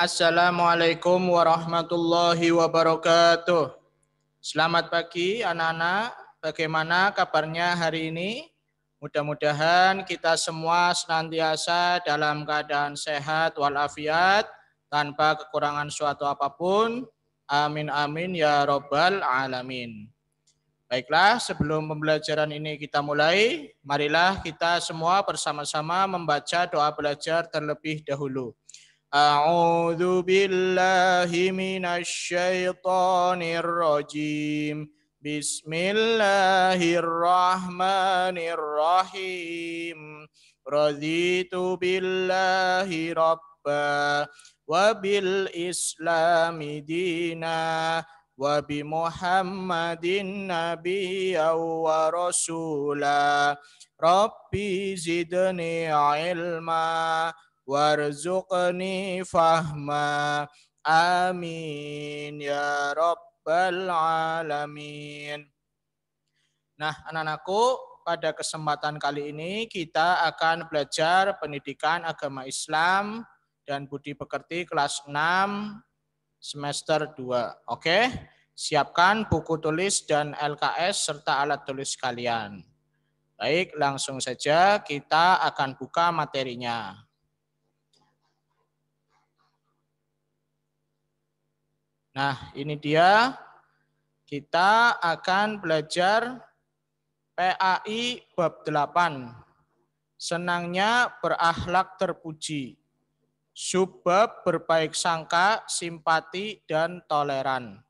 Assalamualaikum warahmatullahi wabarakatuh. Selamat pagi anak-anak, bagaimana kabarnya hari ini? Mudah-mudahan kita semua senantiasa dalam keadaan sehat walafiat, tanpa kekurangan suatu apapun. Amin amin ya robbal alamin. Baiklah, sebelum pembelajaran ini kita mulai, marilah kita semua bersama-sama membaca doa belajar terlebih dahulu. A'udzu billahi minasy syaithanir rajim. Bismillahirrahmanirrahim. Raditu billahi rabba wa bil islami dina wa bi Muhammadin nabiyya wa rasula. Rabbi zidni ilma warzuqni fahma. Amin ya rabbal alamin. Nah, anak-anakku, pada kesempatan kali ini kita akan belajar pendidikan agama Islam dan budi pekerti kelas 6 semester 2. Oke? Siapkan buku tulis dan LKS serta alat tulis kalian. Baik, langsung saja kita akan buka materinya. Nah, ini dia. Kita akan belajar PAI bab 8. Senangnya berakhlak terpuji. Subbab berbaik sangka, simpati, dan toleran.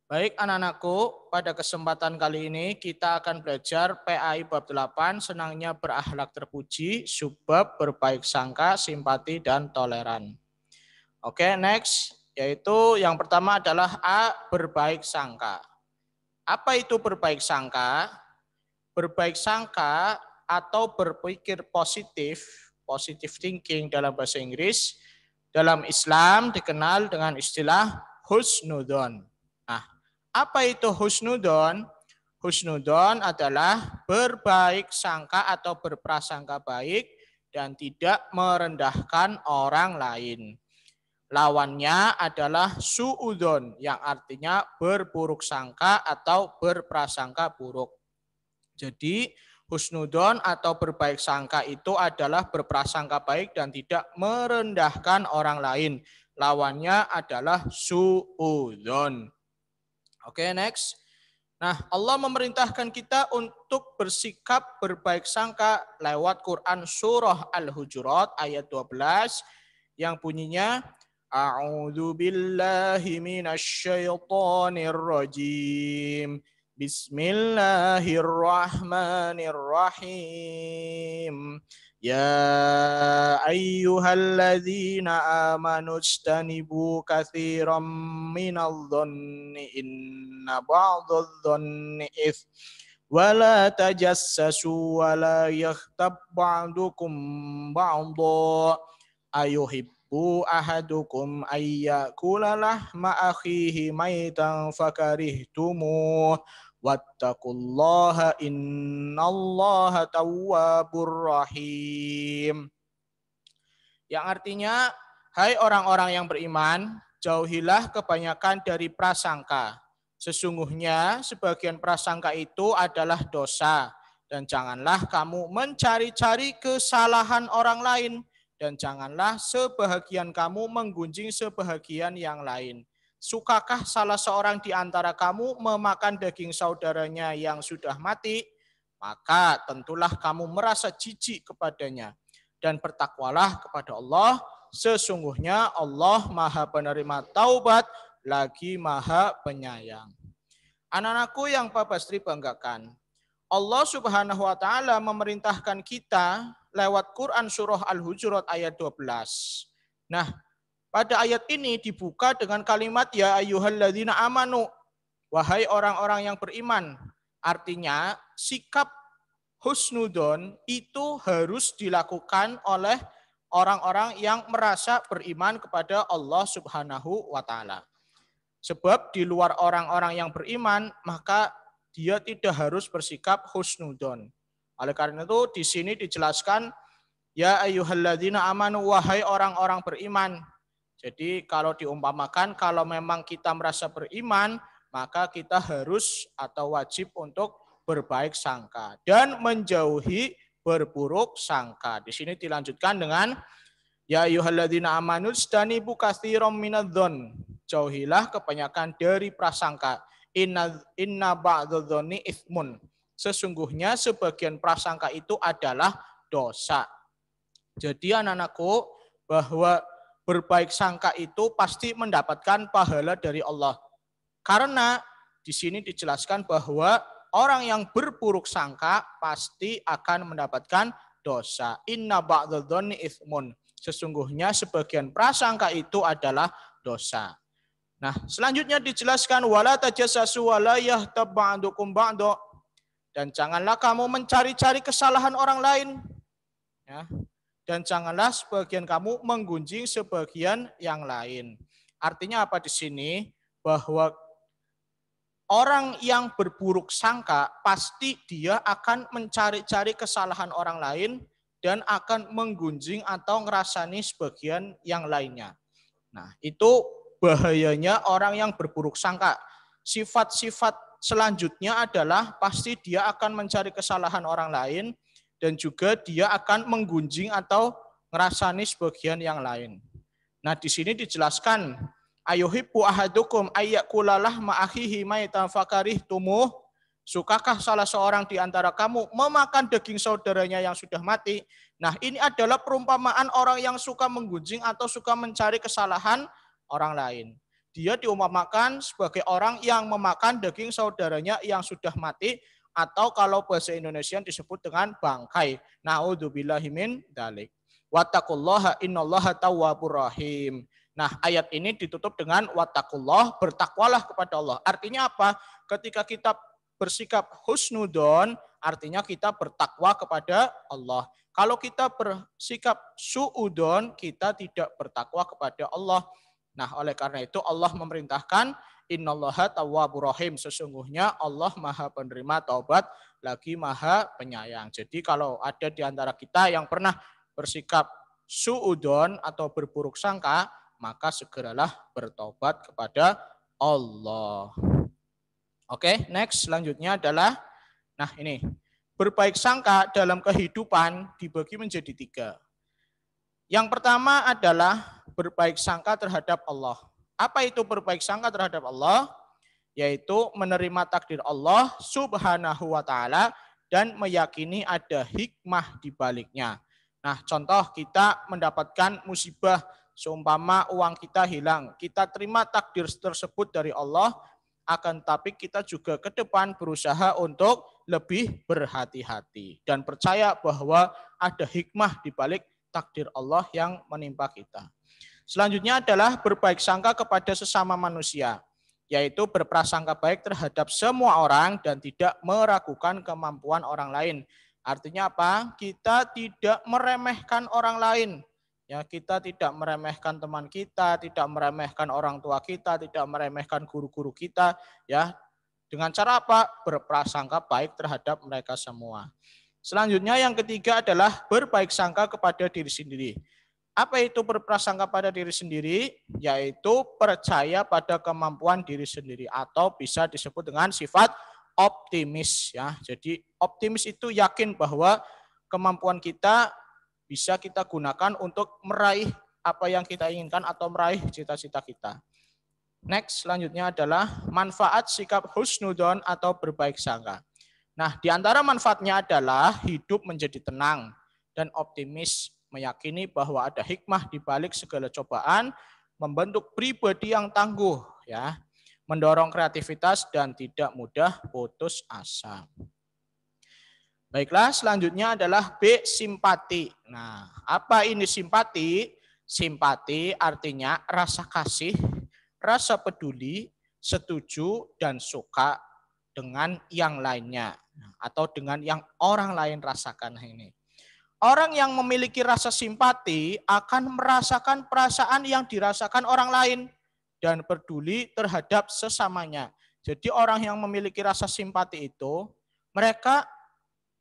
Baik anak-anakku, pada kesempatan kali ini kita akan belajar PAI bab 8, senangnya berakhlak terpuji, subbab berbaik sangka, simpati, dan toleran. Oke, next, yaitu yang pertama adalah A, berbaik sangka. Apa itu berbaik sangka? Berbaik sangka atau berpikir positif, positive thinking dalam bahasa Inggris, dalam Islam dikenal dengan istilah husnudzon. Nah, apa itu husnudzon? Husnudzon adalah berbaik sangka atau berprasangka baik dan tidak merendahkan orang lain. Lawannya adalah suudzon yang artinya berburuk sangka atau berprasangka buruk. Jadi husnudzon atau berbaik sangka itu adalah berprasangka baik dan tidak merendahkan orang lain. Lawannya adalah suudzon. Oke, next. Nah, Allah memerintahkan kita untuk bersikap berbaik sangka lewat Quran surah Al-Hujurat ayat 12 yang bunyinya A'udzu billahi minasy syaithanir rajim. Bismillahirrahmanirrahim. Ya ayyuhalladzina amanu istanibu katsiran minadh dhanni inna ba'dadh dhanni its wa la tajassasu wa la yaghtab ba'dukum ba'dha ayuhibbu ahadukum ayyakula lahma akhihi maitan fakarihtumuh wattaqullaha innallaha tawwabur rahim. Yang artinya, hai orang-orang yang beriman, jauhilah kebanyakan dari prasangka. Sesungguhnya sebagian prasangka itu adalah dosa. Dan janganlah kamu mencari-cari kesalahan orang lain. Dan janganlah sebahagian kamu menggunjing sebahagian yang lain. Sukakah salah seorang di antara kamu memakan daging saudaranya yang sudah mati? Maka tentulah kamu merasa jijik kepadanya. Dan bertakwalah kepada Allah, sesungguhnya Allah Maha Penerima Taubat, lagi Maha Penyayang. Anak-anakku yang Bapak Sri banggakan, Allah Subhanahu wa Ta'ala memerintahkan kita lewat Quran surah Al-Hujurat ayat 12. Nah, pada ayat ini dibuka dengan kalimat ya ayyuhalladzina amanu, wahai orang-orang yang beriman. Artinya sikap husnudzon itu harus dilakukan oleh orang-orang yang merasa beriman kepada Allah Subhanahu wa Ta'ala. Sebab di luar orang-orang yang beriman, maka dia tidak harus bersikap husnudzon. Oleh karena itu di sini dijelaskan Ya ayyuhalladzina amanu, wahai orang-orang beriman. Jadi kalau diumpamakan, kalau memang kita merasa beriman, maka kita harus atau wajib untuk berbaik sangka dan menjauhi berburuk sangka. Di sini dilanjutkan dengan ya ayyuhalladzina amanu istanibu katsiran minadh-dhon. Jauhilah kebanyakan dari prasangka. Inna ba'dadh-dhonni itsmun. Sesungguhnya sebagian prasangka itu adalah dosa. Jadi anak-anakku, bahwa berbaik sangka itu pasti mendapatkan pahala dari Allah. Karena di sini dijelaskan bahwa orang yang berburuk sangka pasti akan mendapatkan dosa. Inna ba'dadh-dhonni itsmun. Sesungguhnya sebagian prasangka itu adalah dosa. Nah, selanjutnya dijelaskan wala tajassasu wala yahtab ba'dukum ba'da. Dan janganlah kamu mencari-cari kesalahan orang lain. Ya. Dan janganlah sebagian kamu menggunjing sebagian yang lain. Artinya apa di sini? Bahwa orang yang berburuk sangka pasti dia akan mencari-cari kesalahan orang lain dan akan menggunjing atau ngerasani sebagian yang lainnya. Nah, itu bahayanya orang yang berburuk sangka. Sifat-sifat selanjutnya adalah pasti dia akan mencari kesalahan orang lain dan juga dia akan menggunjing atau ngerasani sebagian yang lain. Nah, di sini dijelaskan, ayuhibbu ahadukum ayyakulalah ma'akhihi maitan fakarihtumuh. Sukakah salah seorang di antara kamu memakan daging saudaranya yang sudah mati? Nah, ini adalah perumpamaan orang yang suka menggunjing atau suka mencari kesalahan orang lain. Dia diumpamakan sebagai orang yang memakan daging saudaranya yang sudah mati, atau kalau bahasa Indonesia disebut dengan bangkai. Na'udzubillahi min dzalik. Wattaqullaha innallaha tawwabur rahim. Nah, ayat ini ditutup dengan wattaqullah, bertakwalah kepada Allah. Artinya apa? Ketika kita bersikap husnudon, artinya kita bertakwa kepada Allah. Kalau kita bersikap suudon, kita tidak bertakwa kepada Allah. Nah, oleh karena itu Allah memerintahkan innallaha tawwabur rahim. Sesungguhnya Allah Maha penerima taubat lagi Maha penyayang. Jadi kalau ada di antara kita yang pernah bersikap suudon atau berburuk sangka, maka segeralah bertobat kepada Allah. Oke, next selanjutnya adalah, nah ini, berbaik sangka dalam kehidupan dibagi menjadi 3. Yang pertama adalah berbaik sangka terhadap Allah. Apa itu berbaik sangka terhadap Allah? Yaitu menerima takdir Allah subhanahu wa ta'ala dan meyakini ada hikmah di baliknya. Nah, contoh kita mendapatkan musibah, seumpama uang kita hilang. Kita terima takdir tersebut dari Allah, akan tapi kita juga ke depan berusaha untuk lebih berhati-hati dan percaya bahwa ada hikmah di balik takdir Allah yang menimpa kita. Selanjutnya adalah berbaik sangka kepada sesama manusia, yaitu berprasangka baik terhadap semua orang dan tidak meragukan kemampuan orang lain. Artinya apa? Kita tidak meremehkan orang lain. Ya, kita tidak meremehkan teman kita, tidak meremehkan orang tua kita, tidak meremehkan guru-guru kita, ya. Dengan cara apa? Berprasangka baik terhadap mereka semua. Selanjutnya yang ketiga adalah berbaik sangka kepada diri sendiri. Apa itu berprasangka pada diri sendiri? Yaitu percaya pada kemampuan diri sendiri atau bisa disebut dengan sifat optimis, ya. Jadi optimis itu yakin bahwa kemampuan kita bisa kita gunakan untuk meraih apa yang kita inginkan atau meraih cita-cita kita. Next, selanjutnya adalah manfaat sikap husnudon atau berbaik sangka. Nah, di antara manfaatnya adalah hidup menjadi tenang dan optimis, meyakini bahwa ada hikmah di balik segala cobaan, membentuk pribadi yang tangguh, ya, mendorong kreativitas dan tidak mudah putus asa. Baiklah, selanjutnya adalah B, simpati. Nah, apa ini simpati? Simpati artinya rasa kasih, rasa peduli, setuju, dan suka dengan yang lainnya atau dengan yang orang lain rasakan ini. Orang yang memiliki rasa simpati akan merasakan perasaan yang dirasakan orang lain dan peduli terhadap sesamanya. Jadi orang yang memiliki rasa simpati itu, mereka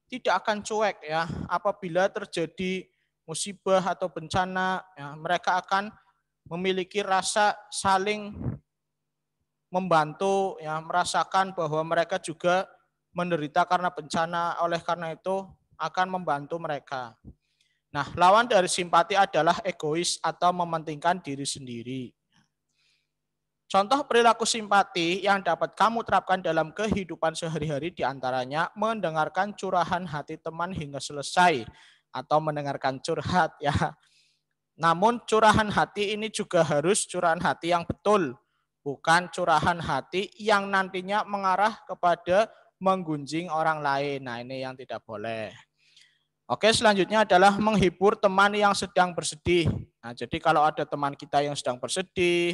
tidak akan cuek, ya, apabila terjadi musibah atau bencana, ya, mereka akan memiliki rasa saling membantu, ya, merasakan bahwa mereka juga menderita karena bencana, oleh karena itu akan membantu mereka. Nah, lawan dari simpati adalah egois atau mementingkan diri sendiri. Contoh perilaku simpati yang dapat kamu terapkan dalam kehidupan sehari-hari diantaranya mendengarkan curahan hati teman hingga selesai atau mendengarkan curhat, ya. Namun curahan hati ini juga harus curahan hati yang betul, bukan curahan hati yang nantinya mengarah kepada menggunjing orang lain. Nah, ini yang tidak boleh. Oke, selanjutnya adalah menghibur teman yang sedang bersedih. Nah, jadi kalau ada teman kita yang sedang bersedih,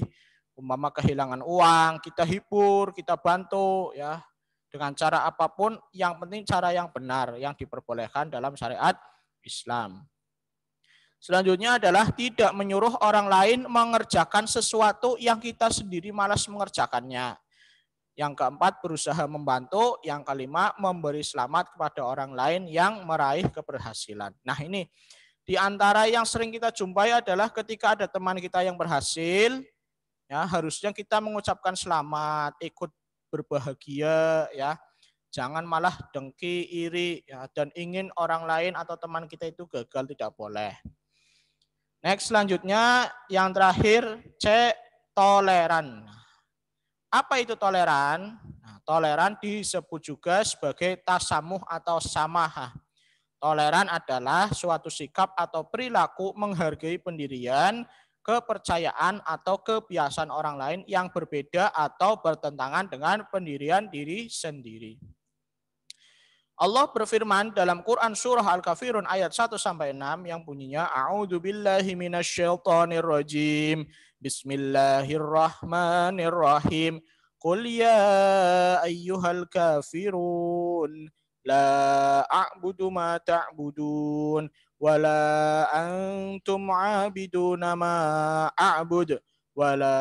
umpama kehilangan uang, kita hibur, kita bantu, ya, dengan cara apapun, yang penting cara yang benar yang diperbolehkan dalam syariat Islam. Selanjutnya adalah tidak menyuruh orang lain mengerjakan sesuatu yang kita sendiri malas mengerjakannya. Yang keempat, berusaha membantu. Yang kelima, memberi selamat kepada orang lain yang meraih keberhasilan. Nah, ini di antara yang sering kita jumpai adalah ketika ada teman kita yang berhasil, ya, harusnya kita mengucapkan selamat, ikut berbahagia, ya. Jangan malah dengki, iri, ya, dan ingin orang lain atau teman kita itu gagal, tidak boleh. Next, selanjutnya yang terakhir, C, toleran. Apa itu toleran? Nah, toleran disebut juga sebagai tasamuh atau samahah. Toleran adalah suatu sikap atau perilaku menghargai pendirian, kepercayaan atau kebiasaan orang lain yang berbeda atau bertentangan dengan pendirian diri sendiri. Allah berfirman dalam Quran surah Al-Kafirun ayat 1-6 yang bunyinya A'udzubillahi minasyaitonirrajim. Bismillahirrahmanirrahim. Qul ya ayyuhal kafirun la a'budu ma ta'budun wala antum 'abiduna ma a'bud wala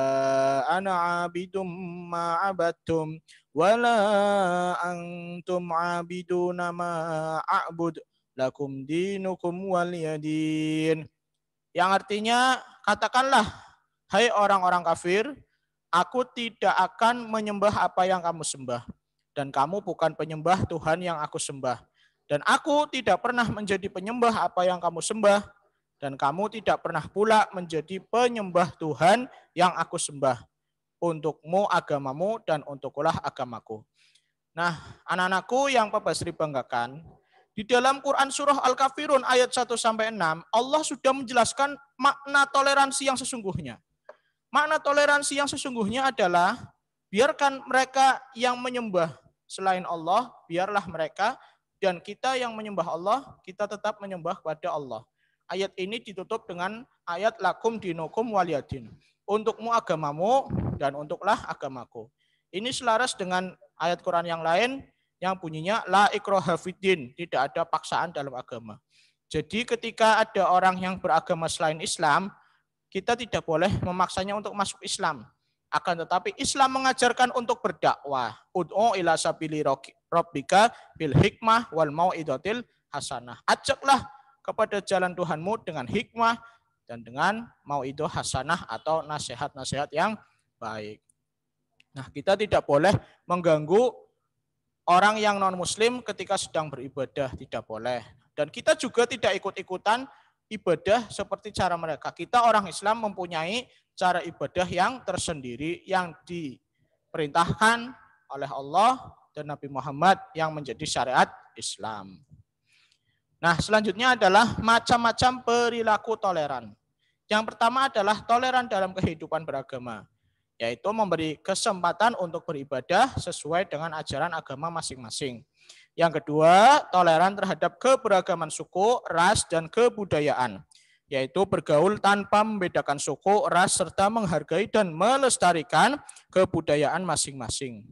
ana 'abidum ma 'abadtum wala antum 'abiduna ma a'bud lakum dinukum waliyadin. Yang artinya, katakanlah, hai orang-orang kafir, aku tidak akan menyembah apa yang kamu sembah, dan kamu bukan penyembah Tuhan yang aku sembah. Dan aku tidak pernah menjadi penyembah apa yang kamu sembah, dan kamu tidak pernah pula menjadi penyembah Tuhan yang aku sembah. Untukmu agamamu dan untukkulah agamaku. Nah, anak-anakku yang Pak Basri banggakan, di dalam Quran surah Al-Kafirun ayat 1-6, Allah sudah menjelaskan makna toleransi yang sesungguhnya. Makna toleransi yang sesungguhnya adalah biarkan mereka yang menyembah selain Allah, biarlah mereka, dan kita yang menyembah Allah, kita tetap menyembah kepada Allah. Ayat ini ditutup dengan ayat lakum dinukum waliyadin. Untukmu agamamu dan untuklah agamaku. Ini selaras dengan ayat Quran yang lain yang bunyinya la ikraha fiddin, tidak ada paksaan dalam agama. Jadi ketika ada orang yang beragama selain Islam, kita tidak boleh memaksanya untuk masuk Islam. Akan tetapi Islam mengajarkan untuk berdakwah. Ud'u ila sabili rabbika bil hikmah wal mau'izatil hasanah. Ajaklah kepada jalan Tuhanmu dengan hikmah dan dengan mau'izah hasanah atau nasihat-nasihat yang baik. Nah, kita tidak boleh mengganggu orang yang non-muslim ketika sedang beribadah, tidak boleh. Dan kita juga tidak ikut-ikutan ibadah seperti cara mereka. Kita orang Islam mempunyai cara ibadah yang tersendiri yang diperintahkan oleh Allah dan Nabi Muhammad yang menjadi syariat Islam. Nah, selanjutnya adalah macam-macam perilaku toleran. Yang pertama adalah toleran dalam kehidupan beragama, yaitu memberi kesempatan untuk beribadah sesuai dengan ajaran agama masing-masing. Yang kedua, toleran terhadap keberagaman suku, ras, dan kebudayaan, yaitu bergaul tanpa membedakan suku, ras, serta menghargai dan melestarikan kebudayaan masing-masing.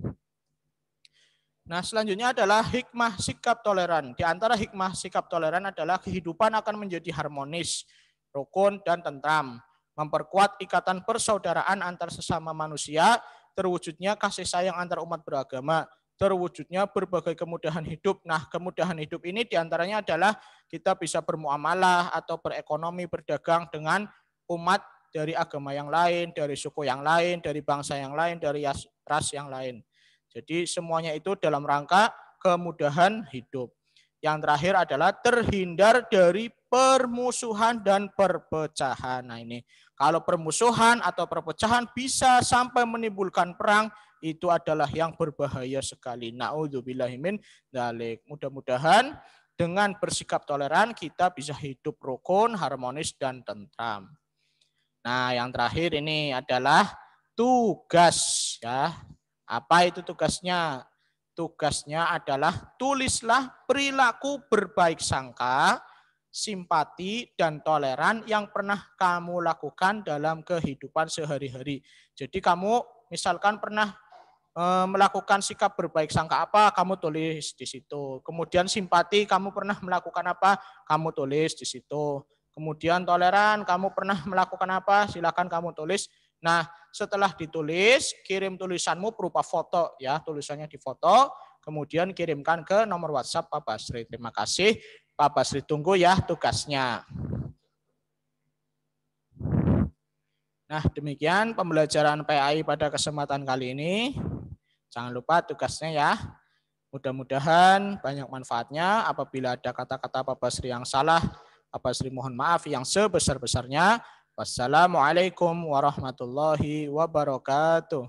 Nah, selanjutnya adalah hikmah sikap toleran. Di antara hikmah sikap toleran adalah kehidupan akan menjadi harmonis, rukun, dan tentram. Memperkuat ikatan persaudaraan antar sesama manusia, terwujudnya kasih sayang antar umat beragama, terwujudnya berbagai kemudahan hidup. Nah, kemudahan hidup ini diantaranya adalah kita bisa bermuamalah atau berekonomi, berdagang dengan umat dari agama yang lain, dari suku yang lain, dari bangsa yang lain, dari ras yang lain. Jadi semuanya itu dalam rangka kemudahan hidup. Yang terakhir adalah terhindar dari permusuhan dan perpecahan. Nah ini, kalau permusuhan atau perpecahan bisa sampai menimbulkan perang, itu adalah yang berbahaya sekali. Na'udzubillahi min dzalik. Mudah-mudahan dengan bersikap toleran kita bisa hidup rukun, harmonis, dan tentram. Nah, yang terakhir ini adalah tugas ya. Apa itu tugasnya? Tugasnya adalah tulislah perilaku berbaik sangka, simpati, dan toleran yang pernah kamu lakukan dalam kehidupan sehari-hari. Jadi kamu misalkan pernah melakukan sikap berbaik sangka apa, kamu tulis di situ. Kemudian simpati, kamu pernah melakukan apa, kamu tulis di situ. Kemudian toleran, kamu pernah melakukan apa, silakan kamu tulis. Nah, setelah ditulis, kirim tulisanmu berupa foto ya, tulisannya difoto, kemudian kirimkan ke nomor WhatsApp Pak Basri. Terima kasih, Pak Basri tunggu ya tugasnya. Nah, demikian pembelajaran PAI pada kesempatan kali ini. Jangan lupa tugasnya ya. Mudah-mudahan banyak manfaatnya. Apabila ada kata-kata Pak Basri yang salah, Pak Basri mohon maaf yang sebesar-besarnya. Wassalamualaikum warahmatullahi wabarakatuh.